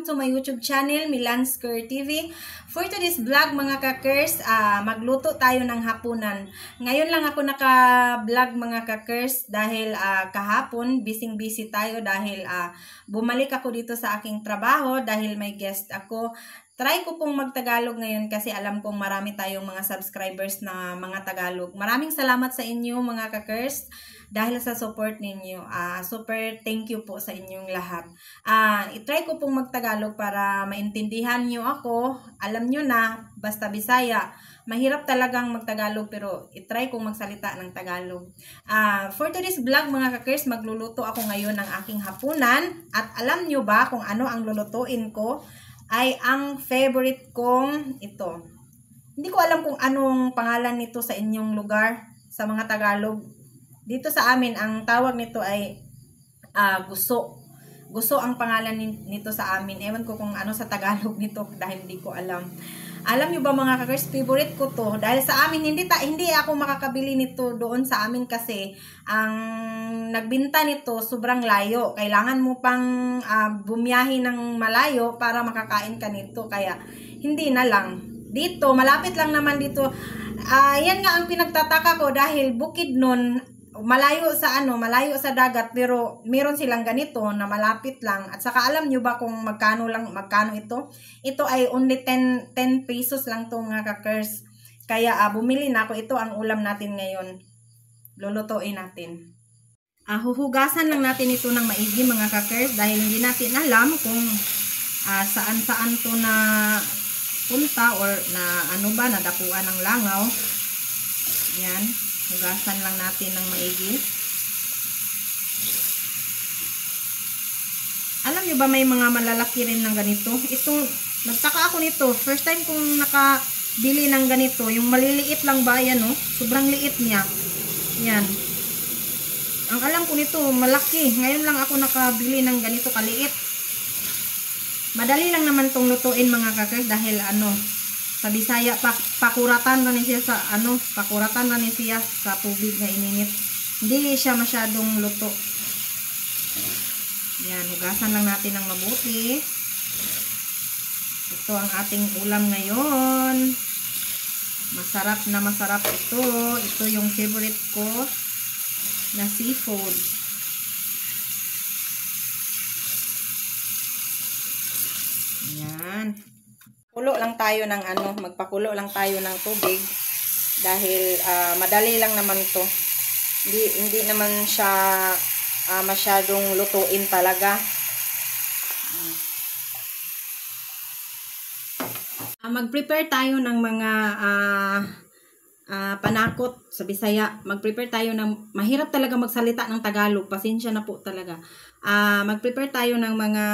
to my YouTube channel, Milans Ker TV. For today's vlog mga kakers, magluto tayo ng hapunan. Ngayon lang ako naka-vlog mga kakers dahil kahapon busy tayo dahil bumalik ako dito sa aking trabaho dahil may guest ako. Try ko pong magtagalog ngayon kasi alam kong marami tayong mga subscribers na mga Tagalog. Maraming salamat sa inyo mga kakers dahil sa support ninyo. Super thank you po sa inyong lahat. I-try ko pong magtagalog para maintindihan nyo ako. Alam nyo na, basta Bisaya. Mahirap talagang magtagalog pero i-try kong magsalita ng Tagalog. For today's vlog mga kakers, magluluto ako ngayon ng aking hapunan. At alam nyo ba kung ano ang lulutuin ko? Ay ang favorite kong ito. Hindi ko alam kung anong pangalan nito sa inyong lugar, sa mga Tagalog. Dito sa amin, ang tawag nito ay guso. Guso ang pangalan nito sa amin. Ewan ko kung ano sa Tagalog nito dahil hindi ko alam. Alam nyo ba mga kakers, favorite ko to. Dahil sa amin, hindi ako makakabili nito doon sa amin kasi ang nagbinta nito sobrang layo. Kailangan mo pang bumiyahe ng malayo para makakain ka nito. Kaya hindi na lang. Dito, malapit lang naman dito. Yan nga ang pinagtataka ko dahil bukid nun, malayo sa dagat pero meron silang ganito na malapit lang. At saka alam nyo ba kung magkano ito? Ito ay only 10 pesos lang to mga kakers. Kaya bumili na ako. Ito ang ulam natin ngayon. Lulutuin natin. Huhugasan lang natin ito ng maigi mga kakers dahil hindi natin alam kung saan to na punta or na nadapuan ng langaw. Yan. Hugasan lang natin ng maigi. Alam nyo ba may mga malalaki rin ng ganito? Nagtaka ako nito. First time kong nakabili ng ganito. Yung maliliit lang ba yan, no? Sobrang liit niya. Yan. Ang alam ko nito, malaki. Ngayon lang ako nakabili ng ganito kaliit. Madali lang naman tong lutuin mga kakers dahil sa Bisaya pakuratan na niya sa tubig na ininit. Hindi siya masyadong luto. Yan, hugasan lang natin ng mabuti. Ito ang ating ulam ngayon. Masarap na masarap ito. Ito yung favorite ko na seafood. Yan. Magpakulo lang tayo ng tubig dahil madali lang naman to. Hindi naman siya masyadong lutuin talaga. Mag-prepare tayo ng mga panakot sa Bisaya. Mag-prepare tayo ng, mahirap talaga magsalita ng Tagalog. Pasensya na po talaga. Mag-prepare tayo ng mga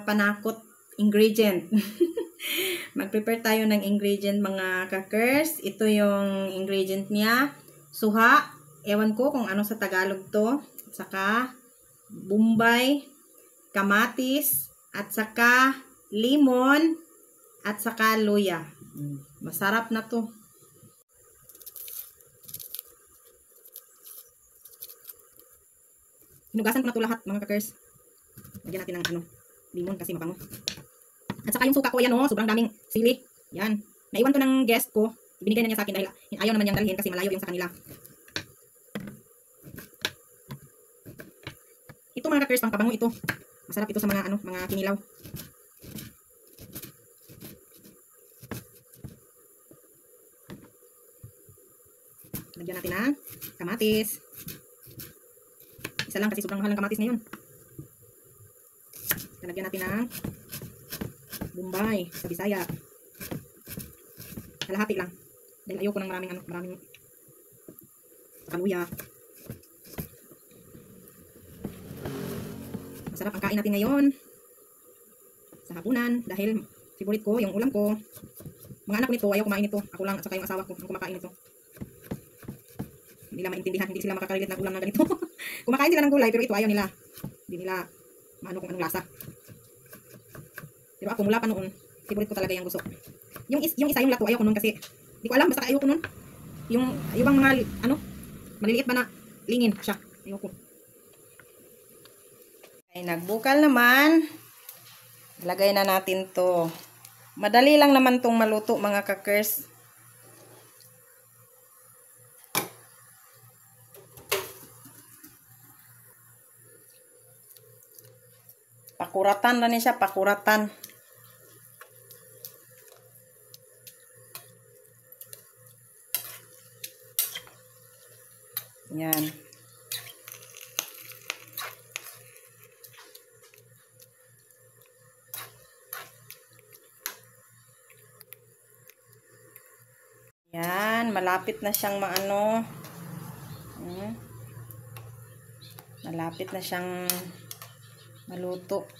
panakot ingredient. Mag-prepare tayo ng ingredient mga kakers. Ito yung ingredient niya. Suha. Ewan ko kung ano sa Tagalog to. At saka bombay, kamatis, at saka limon, at saka luya. Masarap na to. Hinugasan ko na to lahat mga kakers. Lagyan natin ng limon kasi mabango. At saka yung suka ko, yan sobrang daming sili. Yan. Naiwan to ng guest ko. Binigay na niya sa akin dahil ayaw naman niyang dalhin kasi malayo yung sa kanila. Ito mga kakers, pang pabango ito. Masarap ito sa mga mga kinilaw. Lagyan natin ng kamatis. Isa lang kasi sobrang mahal ng kamatis ngayon. Lagyan natin ng bombay sa Bisaya. Kalahati lang. Dahil ayoko ng maraming kaluya. Masarap ang kain natin ngayon sa hapunan dahil favorite ko, yung ulam ko. Mga anak ko nito, ayaw kumain ito. Ako lang at saka yung asawa ko ang kumakain ito. Hindi nila maintindihan, hindi sila makakarelate ng ulam na ganito. Kumakain sila ng gulay pero ito ayaw nila. Hindi nila maano kung anong lasa. Pero ako mula pa noon, favorite ko talaga yung gusto. Yung isa yung lato, ayaw ko noon kasi hindi ko alam, basta ayaw ko noon. Yung ibang mga maliliit ba na lingin siya. Ayaw ko. Ay nagbukal naman. Lagay na natin to. Madali lang naman tong maluto mga kakers. Pakuratan na niya siya, pakuratan. Yan. Yan, malapit na siyang maano. Malapit na siyang maluto.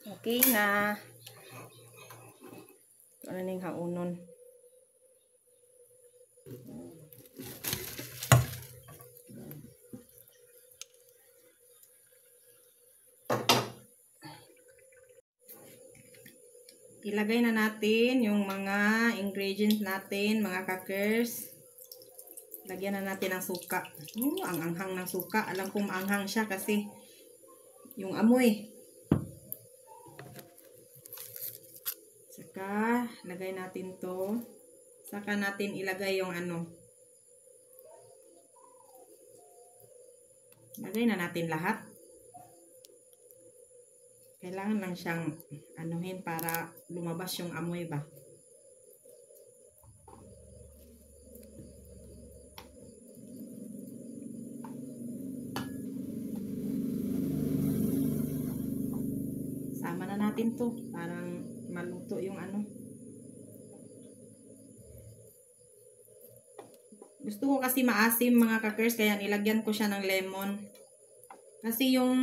Okay na. Ito na ning haunon. Ilagay na natin yung mga ingredients natin, mga kakers. Lagyan na natin ng suka. Ang anghang ng suka. Alam kong maanghang siya kasi yung amoy. Saka, lagay natin to. Saka natin ilagay yung ano. Lagay na natin lahat. Kailangan lang siyang anuhin para lumabas yung amoy ba. Sama na natin to. Parang maluto yung ano. Gusto ko kasi maasim mga kakers, kaya nilagyan ko siya ng lemon. Kasi yung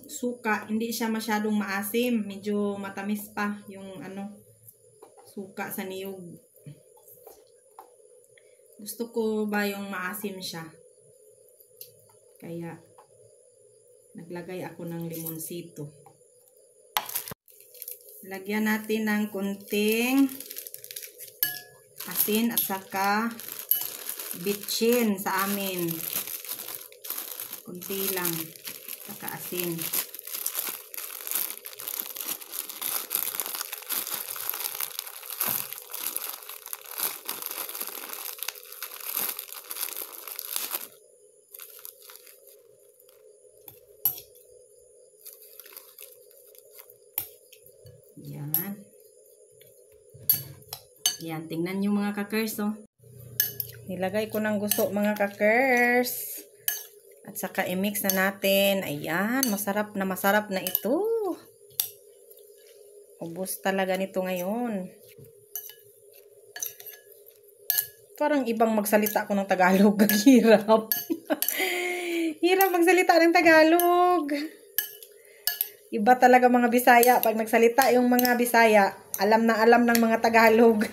suka, hindi siya masyadong maasim. Medyo matamis pa yung ano, suka sa niyog. Gusto ko ba yung maasim siya. Kaya, naglagay ako ng limonsito. Lagyan natin ng kunting asin at saka bitchin sa amin. Kunti lang. Saka asin. Yan. Yan. Tingnan nyo mga kakers, oh. Nilagay ko ng gusto mga kakers. At saka i-mix na natin. Ayan, masarap na ito. Ubos talaga nito ngayon. Parang ibang magsalita ako ng Tagalog. Hirap. Hirap magsalita ng Tagalog. Iba talaga mga Bisaya. Pag nagsalita yung mga Bisaya, alam na alam ng mga Tagalog.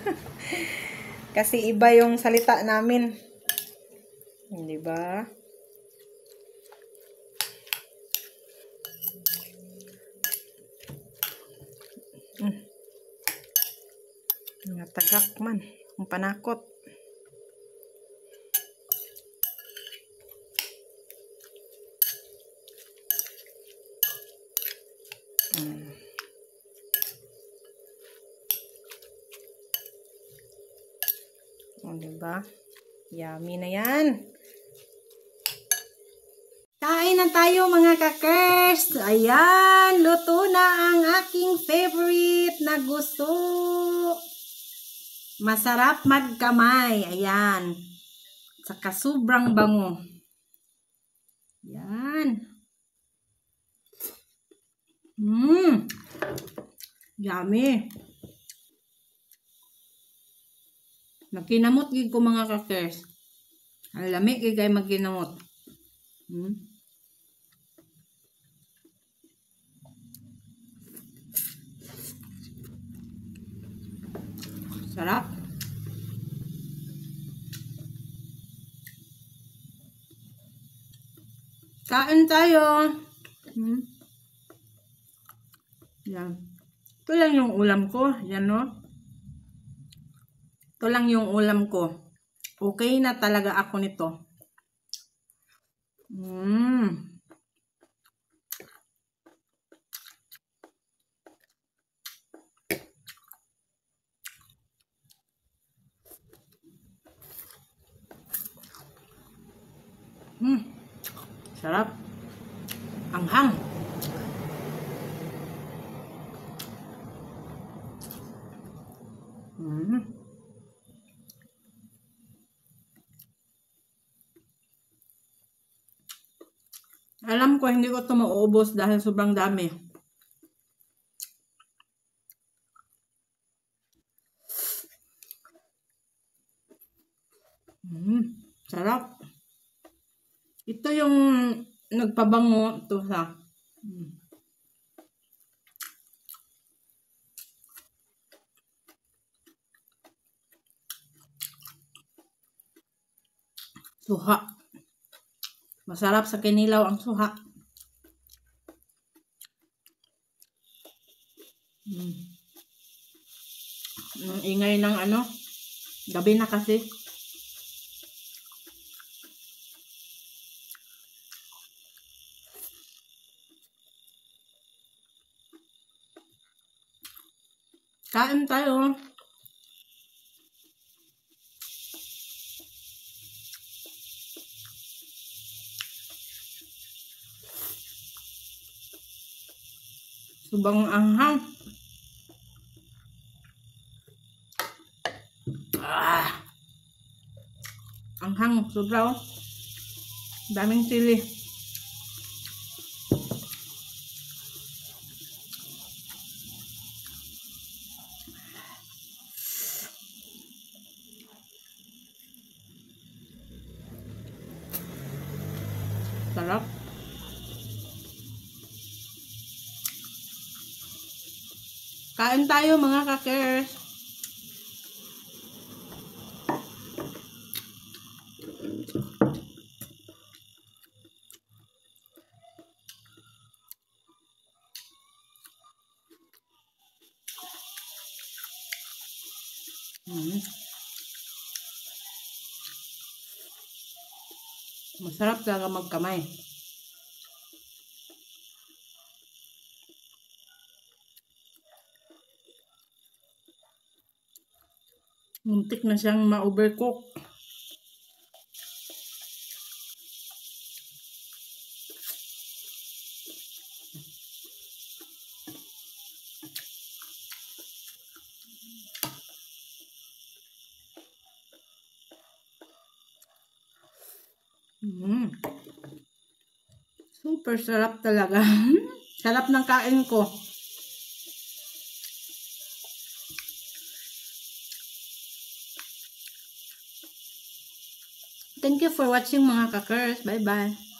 Kasi iba yung salita namin. Di ba? Nga tagak man. Ang panakot. O, diba? Yummy na yan. Kain na tayo mga kakers. Ayan, luto na ang aking favorite na gusto. Masarap magkamay. Ayan. Saka sobrang bango. Ayan. Yummy. Magkinamot gid ko mga kakers. Ang lami gid kay magkinamot. Sarap. Kain tayo. Yan. Ito lang yung ulam ko. Yan, no? Ito lang yung ulam ko. Okay na talaga ako nito. Sarap. Anghang. Alam ko hindi ko ito mauubos dahil sobrang dami. Sarap. Ito yung nagpabango ito sa suha. Masarap sa kinilaw ang suha. Ang ingay ng gabi na kasi. Kain tayo. Subang anghang. Anghang, sobra oh. Daming sili. Sarap. Kain tayo mga kakers. Masarap talaga magkamay. Muntik na siyang ma-overcook. Super sarap talaga. Sarap ng kain ko. Thank you for watching mga kakers. Bye bye.